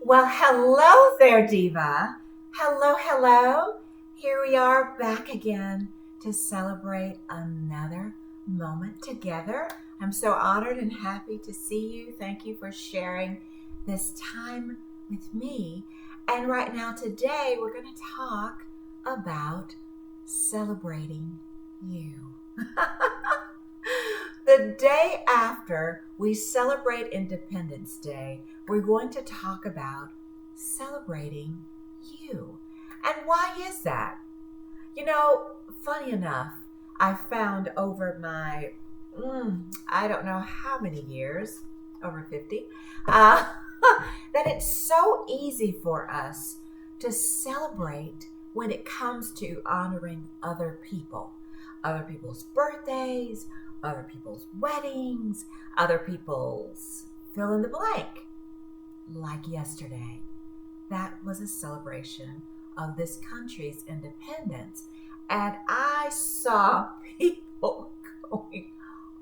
Well, hello there, Diva. Hello, hello. Here we are back again to celebrate another moment together. I'm so honored and happy to see you. Thank you for sharing this time with me. And right now, today, we're going to talk about celebrating you. The day after we celebrate Independence Day, we're going to talk about celebrating you. And why is that? You know, funny enough, I found over my, I don't know how many years, over 50, uh, that it's so easy for us to celebrate when it comes to honoring other people's birthdays, other people's weddings, other people's fill in the blank. Like yesterday, that was a celebration of this country's independence. And I saw people going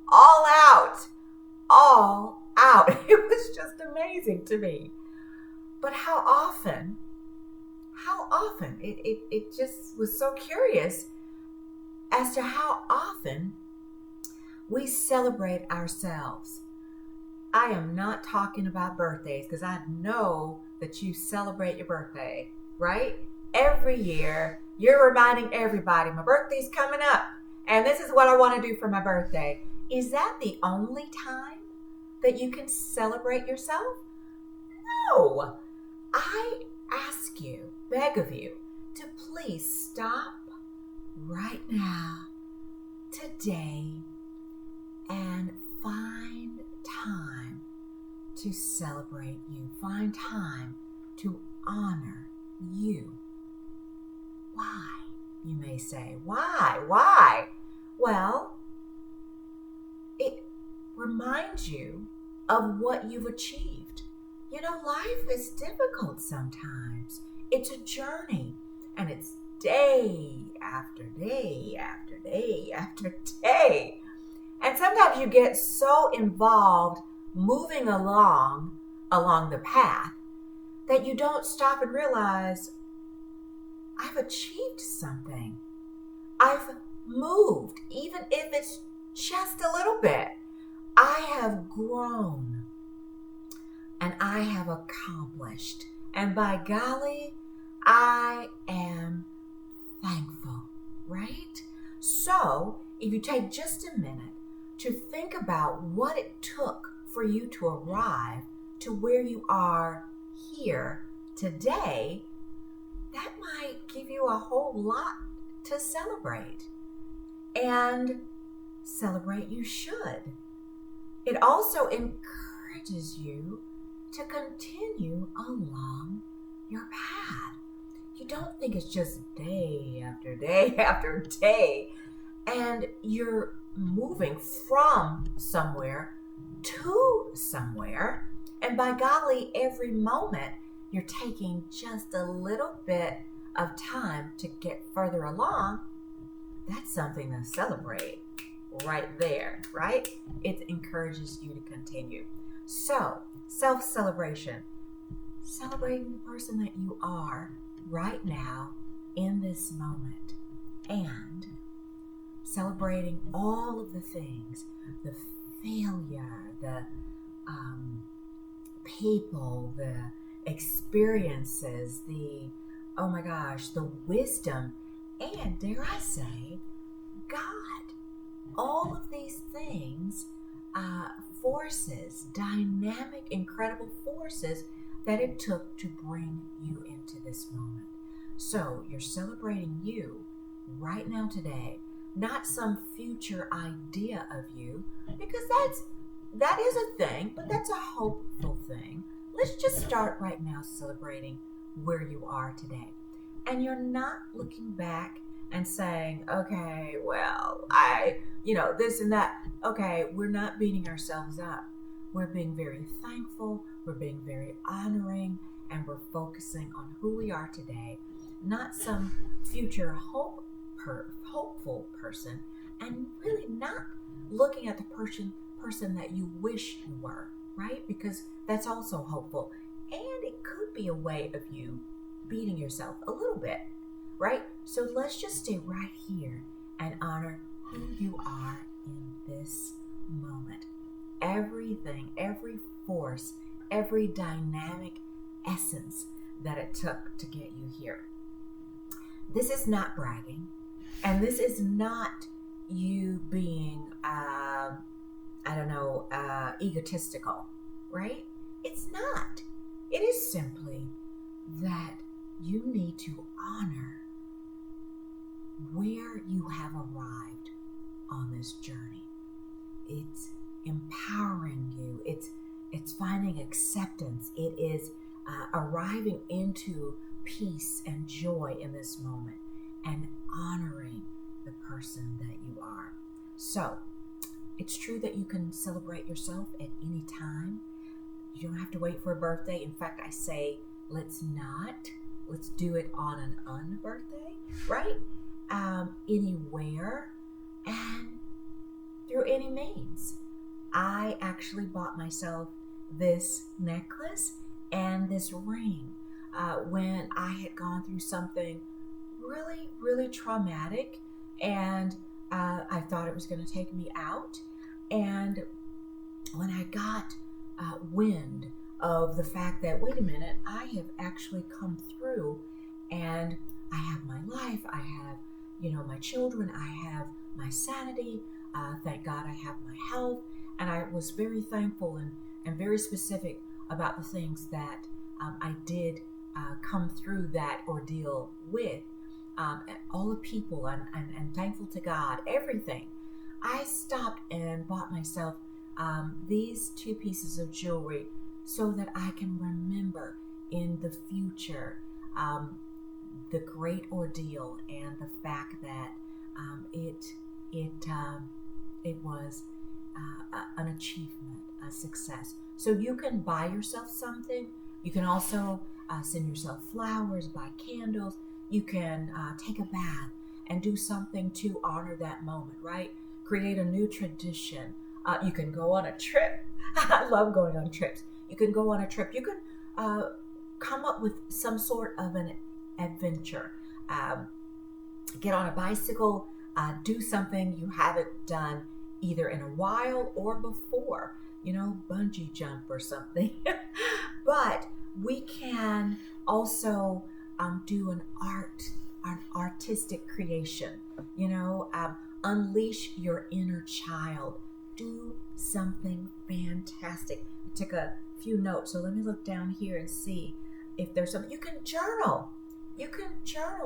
all out, all out. It was just amazing to me. But how often, it just was so curious as to how often we celebrate ourselves. I am not talking about birthdays because I know that you celebrate your birthday, right? Every year, you're reminding everybody, my birthday's coming up, and this is what I want to do for my birthday. Is that the only time that you can celebrate yourself? No. I ask you, beg of you, to please stop right now, today, and find time to celebrate you. Find time to honor you. Why? You may say, why? Why? Well, it reminds you of what you've achieved. You know, life is difficult sometimes. It's a journey, and it's day after day after day after day. And sometimes you get so involved moving along the path that you don't stop and realize I've achieved something. I've moved, even if it's just a little bit. I have grown and I have accomplished. And by golly, I am thankful, right? So, if you take just a minute to think about what it took for you to arrive to where you are here today, that might give you a whole lot to celebrate. And celebrate you should. It also encourages you to continue along your path. You don't think it's just day after day after day, and you're moving from somewhere to somewhere, and by golly, every moment you're taking just a little bit of time to get further along. That's something to celebrate right there, right? It encourages you to continue. So, self-celebration, celebrating the person that you are right now in this moment, and celebrating all of the things, the failure, the people, the experiences, oh my gosh, the wisdom, and dare I say, God. All of these things, forces, dynamic, incredible forces that it took to bring you into this moment. So you're celebrating you right now today, not some future idea of you, because that is a thing, but that's a hopeful thing. Let's just start right now celebrating where you are today. And you're not looking back and saying, okay, well, this and that. Okay, we're not beating ourselves up. We're being very thankful, we're being very honoring, and we're focusing on who we are today, not some future hopeful person, and really not looking at the person that you wish you were, right? Because that's also hopeful. and it could be a way of you beating yourself a little bit, right? So let's just stay right here and honor who you are in this moment. Everything, every force, every dynamic essence that it took to get you here. This is not bragging, and this is not you being, egotistical, right? It's not. It is simply that you need to honor where you have arrived on this journey. It's empowering you. It's finding acceptance. It is arriving into peace and joy in this moment and honoring the person that you are. So it's true that you can celebrate yourself at any time. You don't have to wait for a birthday. In fact, I say, let's not. Let's do it on an unbirthday, right? Anywhere and through any means. I actually bought myself this necklace and this ring when I had gone through something really, really traumatic, and I thought it was going to take me out. And when I got wind of the fact that, wait a minute, I have actually come through, and I have my life, I have, my children, I have my sanity, thank God I have my health, and I was very thankful and very specific about the things that I did come through that ordeal with, all the people, and thankful to God, everything. I stopped and bought myself these two pieces of jewelry so that I can remember in the future the great ordeal and the fact that it was an achievement, a success. So you can buy yourself something. You can also send yourself flowers, buy candles. You can take a bath and do something to honor that moment, right? Create a new tradition. You can go on a trip. I love going on trips. You can go on a trip. You can come up with some sort of an adventure. Get on a bicycle. Do something you haven't done either in a while or before. Bungee jump or something. But we can also do an artistic creation. Unleash your inner child. Do something fantastic. I took a few notes, so let me look down here and see if there's something. You can journal.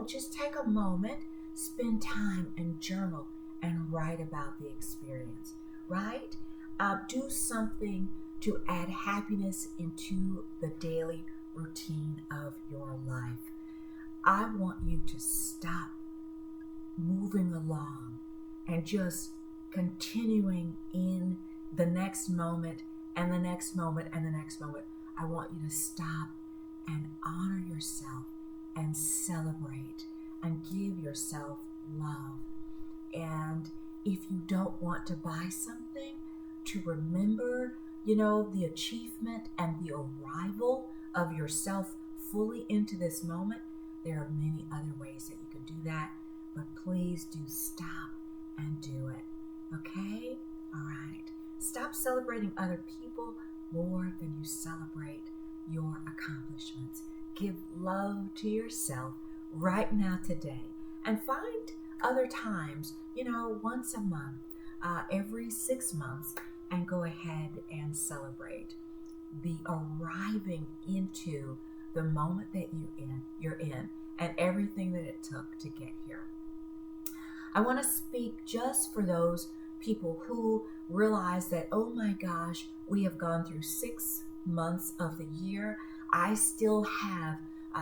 Just take a moment, spend time and journal and write about the experience, right? Do something to add happiness into the daily routine of your life. I want you to stop moving along and just continuing in the next moment and the next moment and the next moment. I want you to stop and honor yourself and celebrate and give yourself love. And if you don't want to buy something, to remember, the achievement and the arrival of yourself fully into this moment, there are many other ways that you can do that, but please do stop and do it. Okay? All right. Stop celebrating other people more than you celebrate your accomplishments. Give love to yourself right now today, and find other times, once a month, every 6 months, and go ahead and celebrate the arriving into the moment that you're in, and everything that it took to get here. I want to speak just for those people who realize that, oh my gosh, we have gone through 6 months of the year. I still have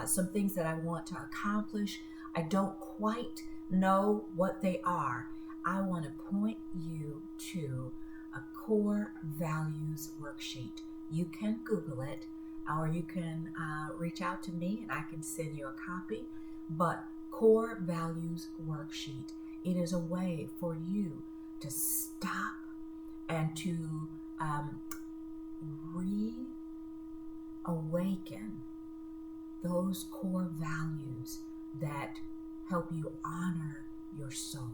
some things that I want to accomplish. I don't quite know what they are. I want to point you to a core values worksheet. You can Google it, or you can reach out to me and I can send you a copy. But core values worksheet, it is a way for you to stop and to awaken those core values that help you honor your soul,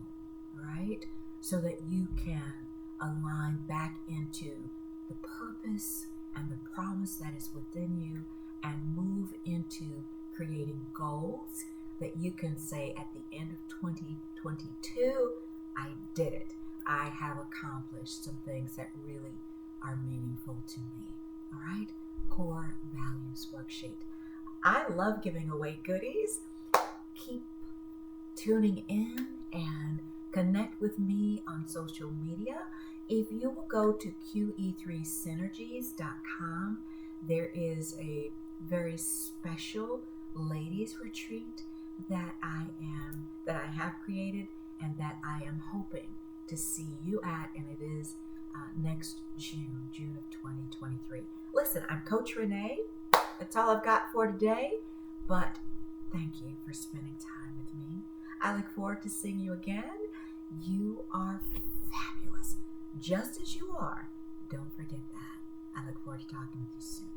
right? So that you can align back into the purpose and the promise that is within you and move into creating goals that you can say at the end of 2022, I did it. I have accomplished some things that really are meaningful to me. All right? Core Values Worksheet. I love giving away goodies. Keep tuning in and connect with me on social media. If you will go to QE3Synergies.com, there is a very special ladies retreat that I have created and that I am hoping to see you at, and it is next June of 2023. Listen, I'm Coach Renee. That's all I've got for today, but thank you for spending time with me. I look forward to seeing you again. You are fabulous, just as you are. Don't forget that. I look forward to talking with you soon.